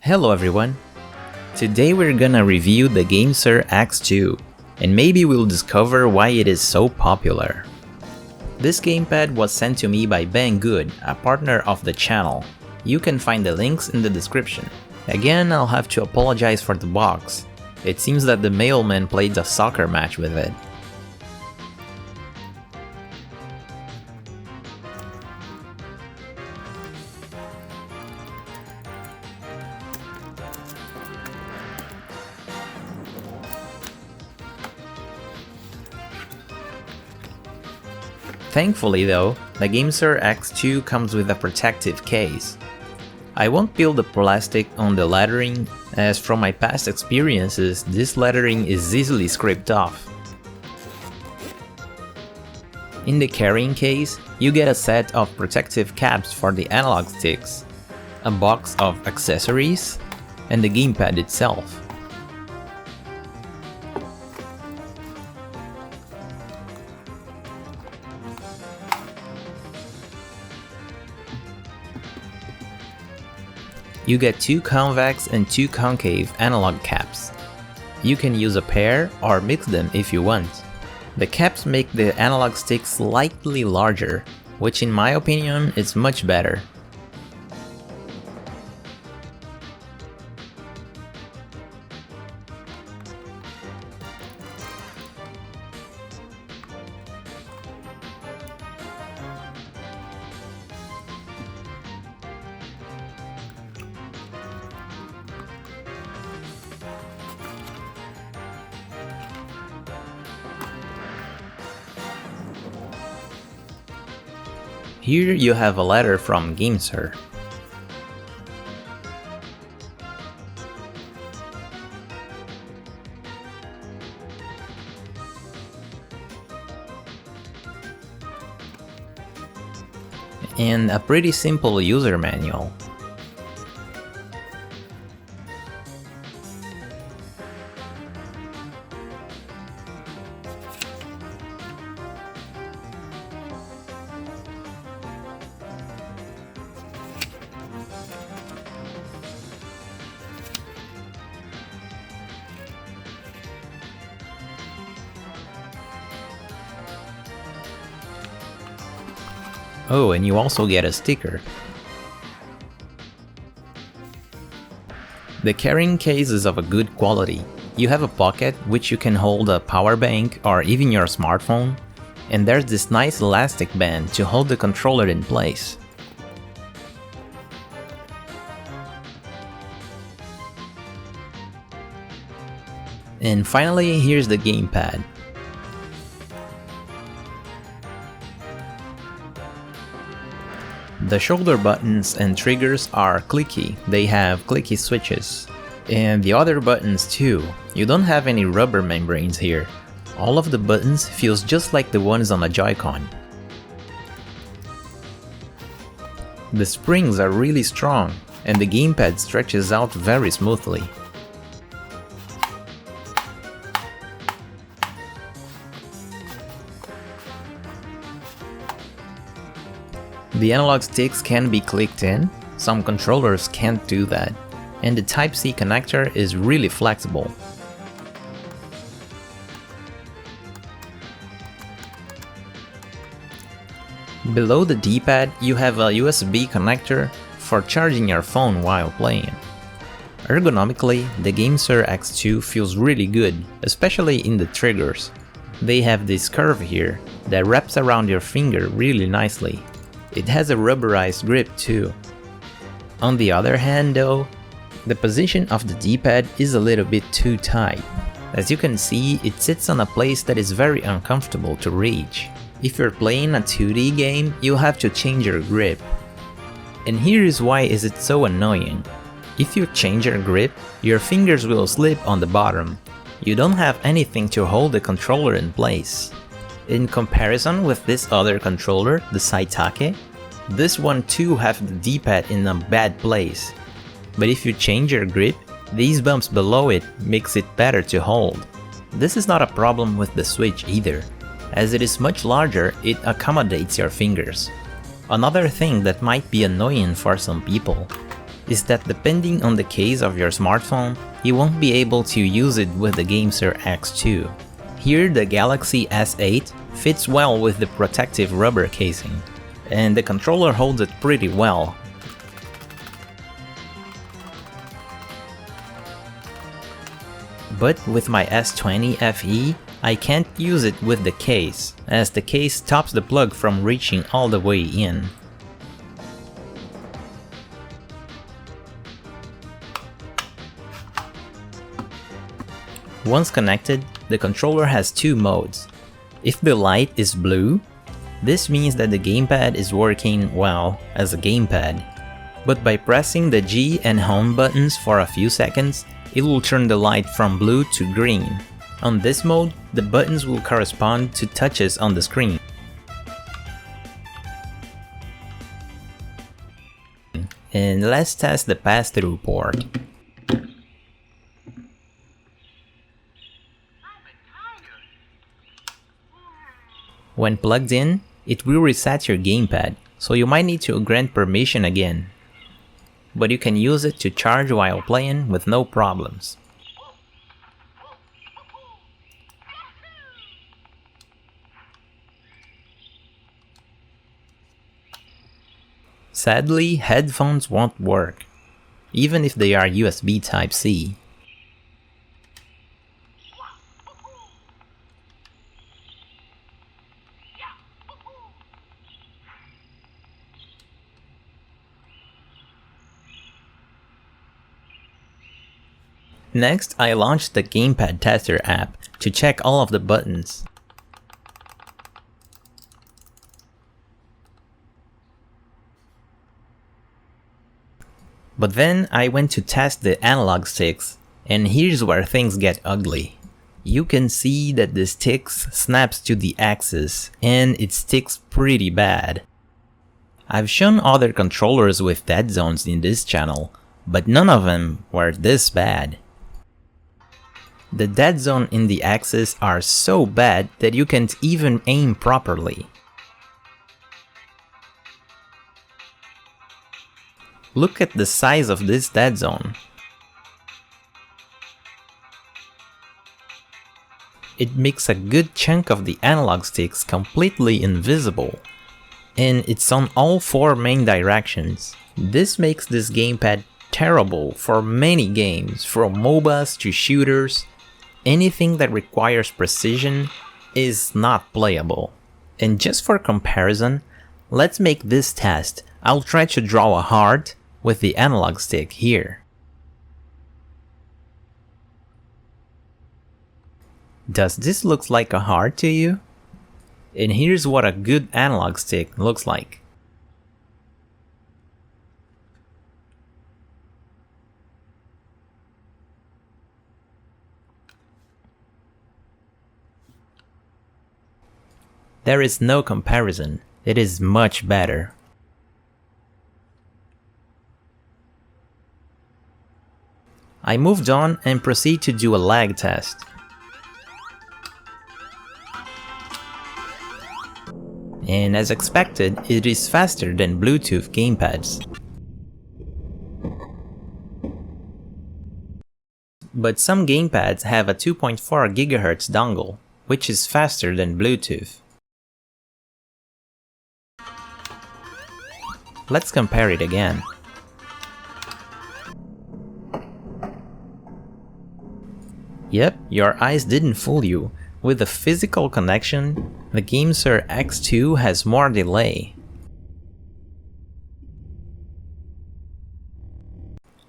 Hello everyone! Today we're gonna review the Gamesir X2, and maybe we'll discover why it is so popular. This gamepad was sent to me by Banggood, a partner of the channel. You can find the links in the description. Again, I'll have to apologize for the box. It seems that the mailman played a soccer match with it. Thankfully though, the Gamesir X2 comes with a protective case. I won't peel the plastic on the lettering, as from my past experiences this lettering is easily scraped off. In the carrying case, you get a set of protective caps for the analog sticks, a box of accessories, and the gamepad itself. You get two convex and two concave analog caps. You can use a pair or mix them if you want. The caps make the analog stick slightly larger, which in my opinion is much better. Here you have a letter from Gamesir. And a pretty simple user manual. Oh, and you also get a sticker. The carrying case is of a good quality. You have a pocket which you can hold a power bank or even your smartphone, and there's this nice elastic band to hold the controller in place. And finally, here's the gamepad. The shoulder buttons and triggers are clicky, they have clicky switches. And the other buttons too, you don't have any rubber membranes here. All of the buttons feels just like the ones on a Joy-Con. The springs are really strong, and the gamepad stretches out very smoothly. The analog sticks can be clicked in, some controllers can't do that, and the Type-C connector is really flexible. Below the D-pad you have a USB connector for charging your phone while playing. Ergonomically, the Gamesir X2 feels really good, especially in the triggers. They have this curve here that wraps around your finger really nicely. It has a rubberized grip too. On the other hand though, the position of the D-pad is a little bit too tight. As you can see, it sits on a place that is very uncomfortable to reach. If you're playing a 2D game, you'll have to change your grip. And here is why is it so annoying. If you change your grip, your fingers will slip on the bottom. You don't have anything to hold the controller in place. In comparison with this other controller, the Saitake, this one too have the D-pad in a bad place. But if you change your grip, these bumps below it makes it better to hold. This is not a problem with the Switch either. As it is much larger, it accommodates your fingers. Another thing that might be annoying for some people. is that depending on the case of your smartphone, you won't be able to use it with the Gamesir X2. Here the Galaxy S8 fits well with the protective rubber casing, and the controller holds it pretty well. But with my S20 FE, I can't use it with the case, as the case stops the plug from reaching all the way in. Once connected, the controller has two modes. If the light is blue, this means that the gamepad is working well as a gamepad. But by pressing the G and home buttons for a few seconds, it will turn the light from blue to green. On this mode, the buttons will correspond to touches on the screen. And let's test the pass-through port. When plugged in, it will reset your gamepad, so you might need to grant permission again. But you can use it to charge while playing with no problems. Sadly, headphones won't work, even if they are USB Type-C. Next, I launched the Gamepad Tester app to check all of the buttons. But then I went to test the analog sticks, and here's where things get ugly. You can see that the sticks snaps to the axis, and it sticks pretty bad. I've shown other controllers with dead zones in this channel, but none of them were this bad. The dead zone in the axis are so bad that you can't even aim properly. Look at the size of this dead zone. It makes a good chunk of the analog sticks completely invisible. And it's on all four main directions. This makes this gamepad terrible for many games, from MOBAs to shooters. Anything that requires precision is not playable. And just for comparison, let's make this test. I'll try to draw a heart with the analog stick here. Does this look like a heart to you? And here's what a good analog stick looks like. There is no comparison. It is much better. I moved on and proceed to do a lag test. And as expected, it is faster than Bluetooth gamepads. But some gamepads have a 2.4 GHz dongle, which is faster than Bluetooth. Let's compare it again. Yep, your eyes didn't fool you. With a physical connection, the Gamesir X2 has more delay.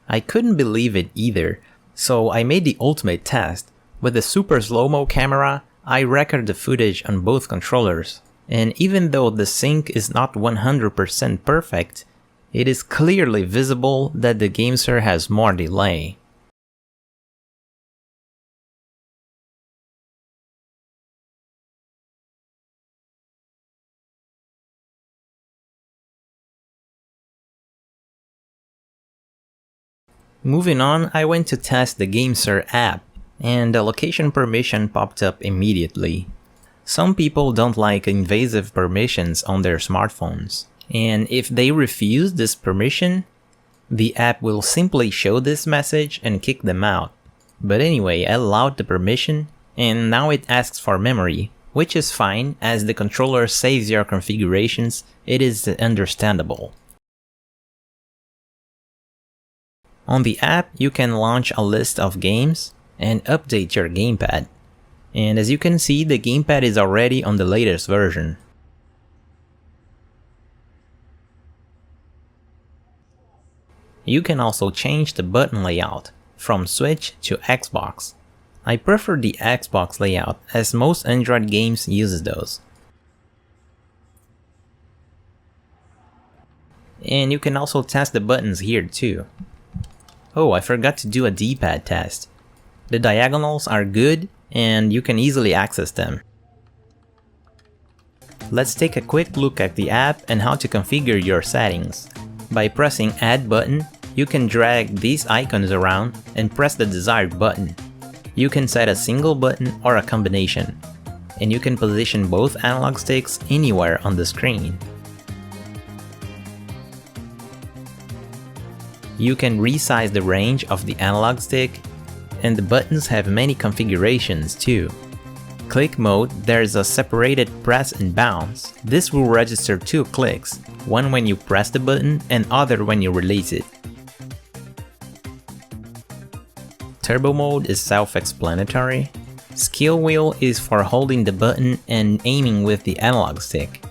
I couldn't believe it either, so I made the ultimate test. With the super slow-mo camera, I record the footage on both controllers. And even though the sync is not 100% perfect, it is clearly visible that the Gamesir has more delay. Moving on, I went to test the Gamesir app, and the location permission popped up immediately. Some people don't like invasive permissions on their smartphones, and if they refuse this permission, the app will simply show this message and kick them out. But anyway, I allowed the permission, and now it asks for memory, which is fine as the controller saves your configurations. It is understandable. On the app, you can launch a list of games and update your gamepad. And as you can see, the gamepad is already on the latest version. You can also change the button layout from Switch to Xbox. I prefer the Xbox layout as most Android games uses those. And you can also test the buttons here too. Oh, I forgot to do a D-pad test. The diagonals are good and you can easily access them. Let's take a quick look at the app and how to configure your settings. By pressing Add button, you can drag these icons around and press the desired button. You can set a single button or a combination, and you can position both analog sticks anywhere on the screen. You can resize the range of the analog stick, and the buttons have many configurations too. Click mode, there's a separated press and bounce. This will register 2 clicks, one when you press the button and other when you release it. Turbo mode is self-explanatory. Skill wheel is for holding the button and aiming with the analog stick.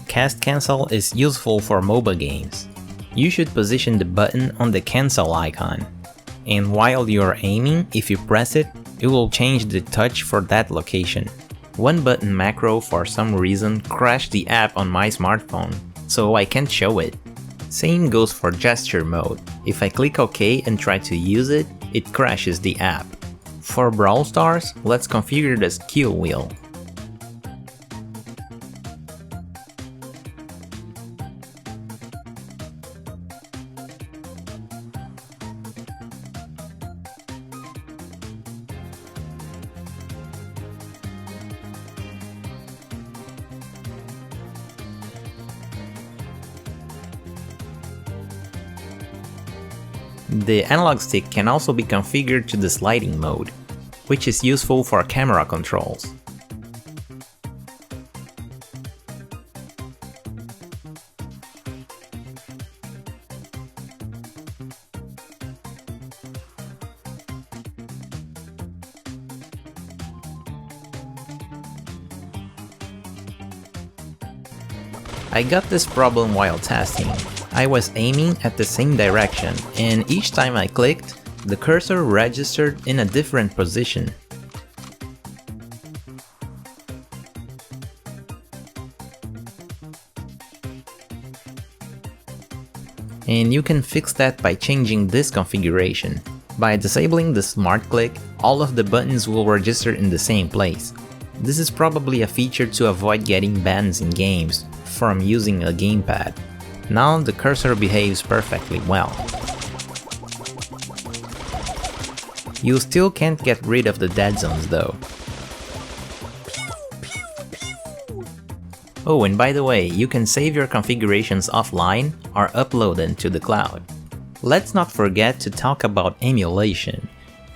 Cast cancel is useful for mobile games. You should position the button on the cancel icon, and while you're aiming, if you press it, it will change the touch for that location. One button macro for some reason crashed the app on my smartphone, so I can't show it. Same goes for gesture mode. If I click OK and try to use it, it crashes the app. For Brawl Stars, let's configure the skill wheel. The analog stick can also be configured to the sliding mode, which is useful for camera controls. I got this problem while testing. I was aiming at the same direction, and each time I clicked, the cursor registered in a different position. And you can fix that by changing this configuration. By disabling the smart click, all of the buttons will register in the same place. This is probably a feature to avoid getting bans in games from using a gamepad. Now the cursor behaves perfectly well. You still can't get rid of the dead zones though. Oh, and by the way, you can save your configurations offline or upload them to the cloud. Let's not forget to talk about emulation.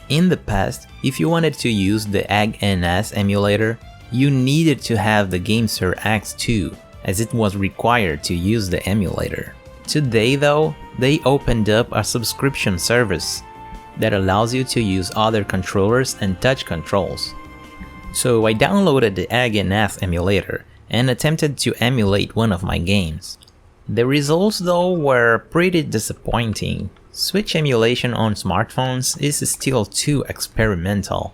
In the past, if you wanted to use the AGNS emulator, you needed to have the Gamesir X2, as it was required to use the emulator. Today though, they opened up a subscription service that allows you to use other controllers and touch controls. So I downloaded the AGNS emulator and attempted to emulate one of my games. The results though were pretty disappointing. Switch emulation on smartphones is still too experimental.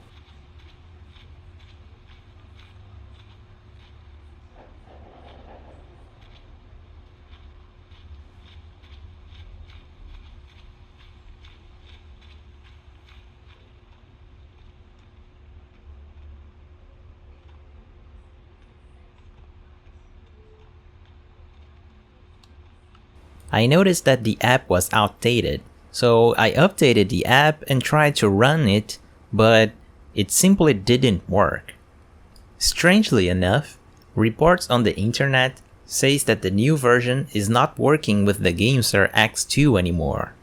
I noticed that the app was outdated, so I updated the app and tried to run it, but it simply didn't work. Strangely enough, reports on the internet says that the new version is not working with the Gamesir X2 anymore.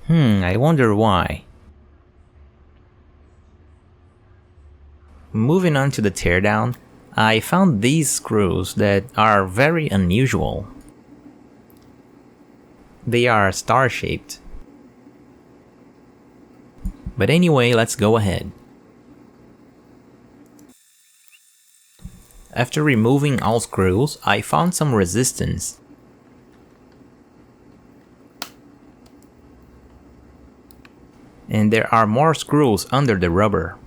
I wonder why. Moving on to the teardown, I found these screws that are very unusual. They are star-shaped. But anyway, let's go ahead. After removing all screws, I found some resistance. And there are more screws under the rubber.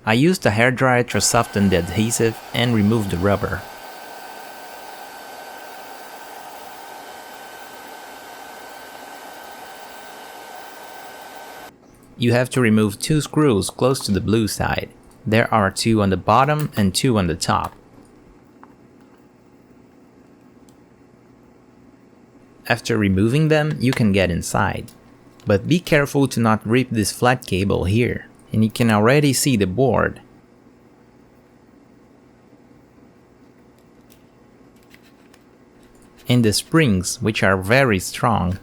I used a hairdryer to soften the adhesive and remove the rubber. You have to remove 2 screws close to the blue side. There are 2 on the bottom and 2 on the top. After removing them, you can get inside. But be careful to not rip this flat cable here, and you can already see the board. And the springs, which are very strong.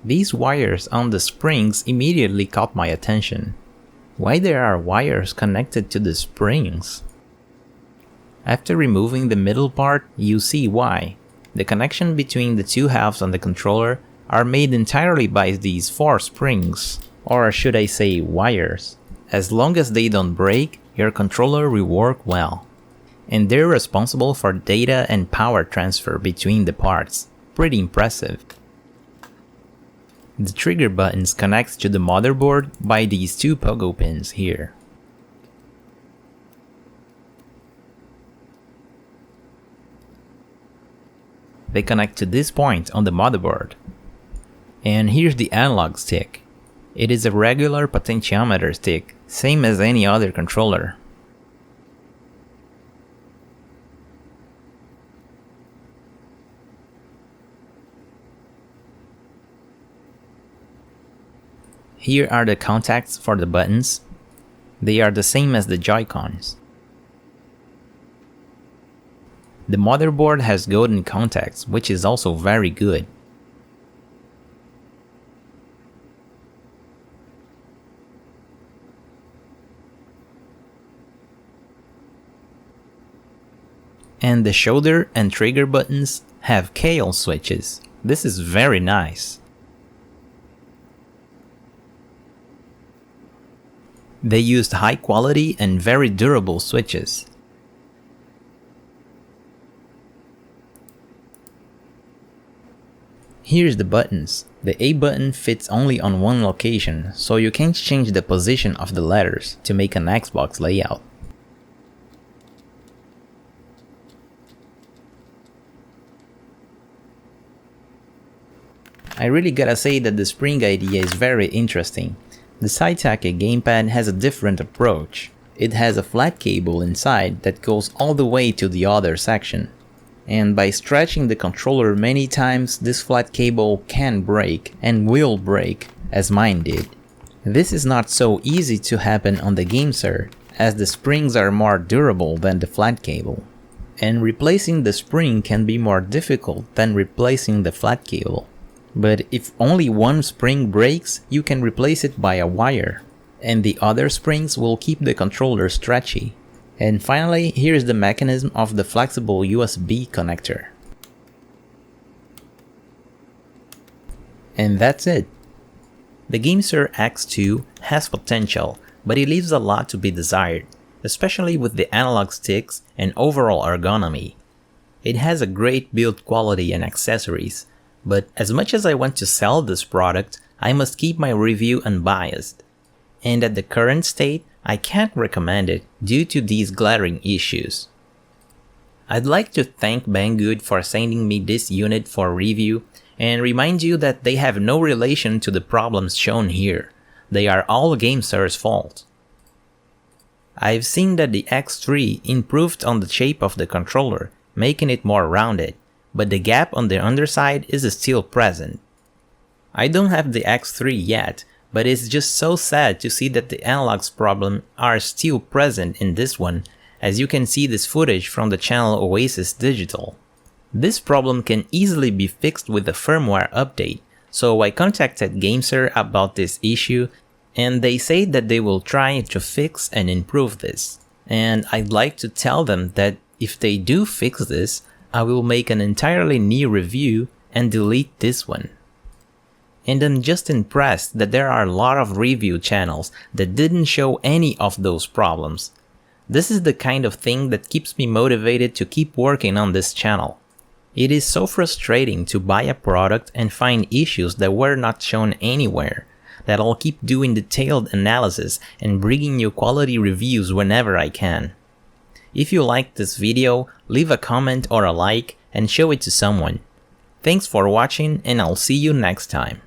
These wires on the springs immediately caught my attention. Why there are wires connected to the springs? After removing the middle part, you see why. The connection between the 2 halves on the controller are made entirely by these 4 springs, or should I say wires. As long as they don't break, your controller will work well. And they're responsible for data and power transfer between the parts. Pretty impressive. The trigger buttons connect to the motherboard by these 2 pogo pins here. They connect to this point on the motherboard. And here's the analog stick. It is a regular potentiometer stick, same as any other controller. Here are the contacts for the buttons. They are the same as the Joy-Cons. The motherboard has golden contacts, which is also very good. And the shoulder and trigger buttons have Kale switches. This is very nice. They used high quality and very durable switches. Here's the buttons. The A button fits only on one location, so you can't change the position of the letters to make an Xbox layout. I really gotta say that the spring idea is very interesting. The Saitake gamepad has a different approach. It has a flat cable inside that goes all the way to the other section. And by stretching the controller many times, this flat cable can break and will break, as mine did. This is not so easy to happen on the Gamesir, as the springs are more durable than the flat cable. And replacing the spring can be more difficult than replacing the flat cable. But if only one spring breaks, you can replace it by a wire, and the other springs will keep the controller stretchy. And finally, here's the mechanism of the flexible USB connector. And that's it. The Gamesir X2 has potential, but it leaves a lot to be desired, especially with the analog sticks and overall ergonomy. It has a great build quality and accessories, but as much as I want to sell this product, I must keep my review unbiased. And at the current state, I can't recommend it due to these glaring issues. I'd like to thank Banggood for sending me this unit for review and remind you that they have no relation to the problems shown here. They are all Gamesir's fault. I've seen that the X3 improved on the shape of the controller, making it more rounded, but the gap on the underside is still present. I don't have the X3 yet, but it's just so sad to see that the analogs problem are still present in this one, as you can see this footage from the channel Oasis Digital. This problem can easily be fixed with the firmware update, so I contacted Gamesir about this issue, and they say that they will try to fix and improve this. And I'd like to tell them that if they do fix this, I will make an entirely new review and delete this one. And I'm just impressed that there are a lot of review channels that didn't show any of those problems. This is the kind of thing that keeps me motivated to keep working on this channel. It is so frustrating to buy a product and find issues that were not shown anywhere, that I'll keep doing detailed analysis and bringing you quality reviews whenever I can. If you liked this video, leave a comment or a like and show it to someone. Thanks for watching, and I'll see you next time.